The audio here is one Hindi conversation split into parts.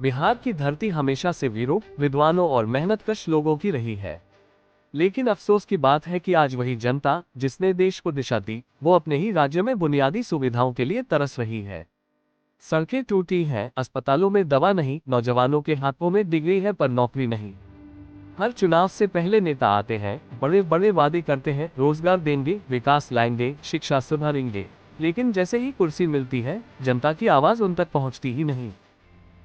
बिहार की धरती हमेशा से वीरों, विद्वानों और मेहनतकश लोगों की रही है। लेकिन अफसोस की बात है कि आज वही जनता जिसने देश को दिशा दी, वो अपने ही राज्य में बुनियादी सुविधाओं के लिए तरस रही है। सड़कें टूटी हैं, अस्पतालों में दवा नहीं, नौजवानों के हाथों में डिग्री है पर नौकरी नहीं। हर चुनाव से पहले नेता आते हैं, बड़े बड़े वादे करते हैं, रोजगार देंगे, विकास लाएंगे, शिक्षा सुधारेंगे। लेकिन जैसे ही कुर्सी मिलती है, जनता की आवाज उन तक पहुंचती ही नहीं।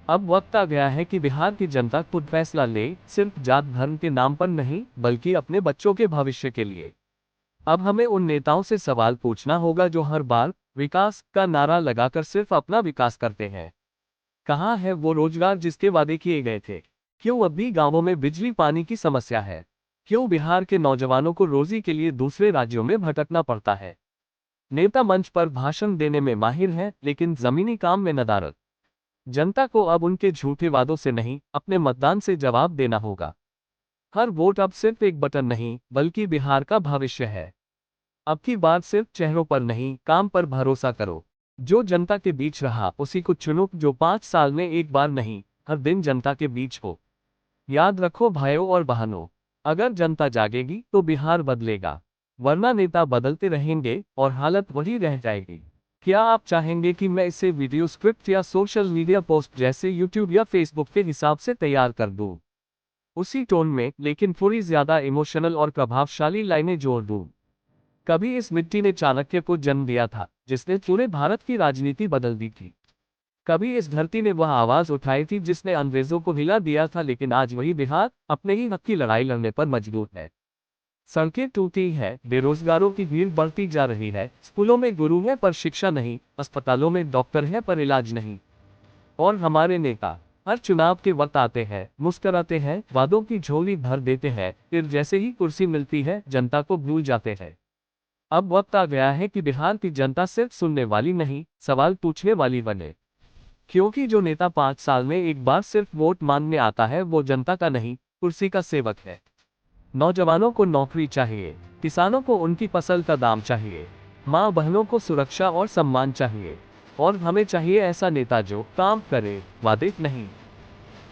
अब वक्त आ गया है कि बिहार की जनता खुद फैसला ले, सिर्फ जात धर्म के नाम पर नहीं, बल्कि अपने बच्चों के भविष्य के लिए। अब हमें उन नेताओं से सवाल पूछना होगा जो हर बार विकास का नारा लगाकर सिर्फ अपना विकास करते हैं। कहाँ है वो रोजगार जिसके वादे किए गए थे? क्यों अब भी गांवों में बिजली पानी की समस्या है? क्यों बिहार के नौजवानों को रोजी के लिए दूसरे राज्यों में भटकना पड़ता है? नेता मंच पर भाषण देने में माहिर हैं, लेकिन जमीनी काम में नदारद। जनता को अब उनके झूठे वादों से नहीं, अपने मतदान से जवाब देना होगा। हर वोट अब सिर्फ एक बटन नहीं, बल्कि बिहार का भविष्य है। अब की बात सिर्फ चेहरों पर नहीं, काम पर भरोसा करो। जो जनता के बीच रहा, उसी को चुनो, जो 5 साल में एक बार नहीं, हर दिन जनता के बीच हो। याद रखो भाइयों और बहनों, अगर जनता जागेगी तो बिहार बदलेगा, वरना नेता बदलते रहेंगे और हालत वही रह जाएगी। क्या आप चाहेंगे कि मैं इसे वीडियो स्क्रिप्ट या सोशल मीडिया पोस्ट जैसे यूट्यूब या फेसबुक के हिसाब से तैयार कर दूं? उसी टोन में, लेकिन थोड़ी ज्यादा इमोशनल और प्रभावशाली लाइनें जोड़ दूं? कभी इस मिट्टी ने चाणक्य को जन्म दिया था, जिसने पूरे भारत की राजनीति बदल दी थी। कभी इस धरती ने वह आवाज उठाई थी जिसने अंग्रेजों को हिला दिया था, लेकिन आज वही बिहार अपने ही हक की लड़ाई लड़ने पर मजबूर है। सड़कें टूटी है, बेरोजगारों की भीड़ बढ़ती जा रही है, स्कूलों में गुरु है पर शिक्षा नहीं, अस्पतालों में डॉक्टर है पर इलाज नहीं। और हमारे नेता हर चुनाव के वक्त आते हैं, मुस्कराते हैं, वादों की झोली भर देते हैं, फिर जैसे ही कुर्सी मिलती है, जनता को भूल जाते हैं। अब वक्त आ गया है कि बिहार की जनता सिर्फ सुनने वाली नहीं, सवाल पूछने वाली बने। क्योंकि जो नेता 5 साल में एक बार सिर्फ वोट मांगने आता है, वो जनता का नहीं, कुर्सी का सेवक है। नौजवानों को नौकरी चाहिए, किसानों को उनकी फसल का दाम चाहिए, माँ बहनों को सुरक्षा और सम्मान चाहिए। और हमें चाहिए ऐसा नेता जो काम करे, वादे नहीं।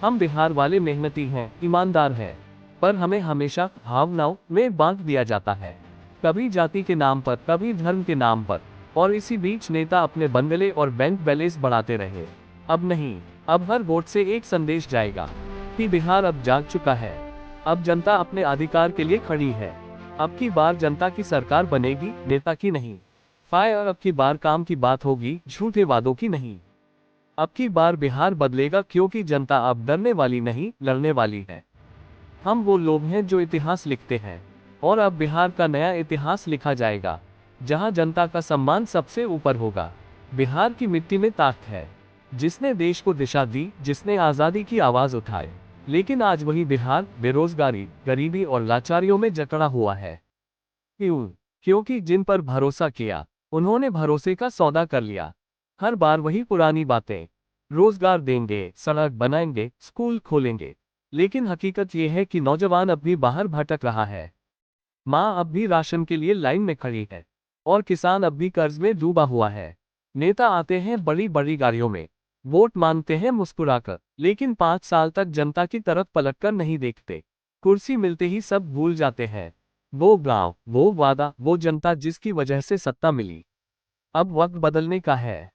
हम बिहार वाले मेहनती हैं, ईमानदार हैं, पर हमें हमेशा भावनाओं में बांट दिया जाता है। कभी जाति के नाम पर, कभी धर्म के नाम पर, और इसी बीच नेता अपने बंगले और बैंक बैलेंस बढ़ाते रहे। अब नहीं, अब हर वोट से एक संदेश जाएगा कि बिहार अब जाग चुका है। अब जनता अपने अधिकार के लिए खड़ी है। अब की बार जनता की सरकार बनेगी, नेता की नहीं। फायर अब की बार काम की बात होगी, झूठे वादों की नहीं। अब की बार बिहार बदलेगा, क्योंकि जनता अब डरने वाली नहीं, लड़ने वाली है। हम वो लोग हैं जो इतिहास लिखते हैं, और अब बिहार का नया इतिहास लिखा जाएगा, जहां जनता का सम्मान सबसे ऊपर होगा। बिहार की मिट्टी में ताकत है, जिसने देश को दिशा दी, जिसने आजादी की आवाज उठाई। लेकिन आज वही बिहार बेरोजगारी, गरीबी और लाचारियों में जकड़ा हुआ है। क्यों? क्योंकि जिन पर भरोसा किया, उन्होंने भरोसे का सौदा कर लिया। हर बार वही पुरानी बातें, रोजगार देंगे, सड़क बनाएंगे, स्कूल खोलेंगे। लेकिन हकीकत यह है कि नौजवान अब भी बाहर भटक रहा है। माँ अब भी राशन के लिए लाइन में खड़ी है, और किसान अब भी कर्ज में डूबा हुआ है। नेता आते हैं बड़ी बड़ी गाड़ियों में, वोट मांगते हैं मुस्कुराकर, लेकिन 5 साल तक जनता की तरफ पलटकर नहीं देखते। कुर्सी मिलते ही सब भूल जाते हैं, वो गांव, वो वादा, वो जनता जिसकी वजह से सत्ता मिली। अब वक्त बदलने का है।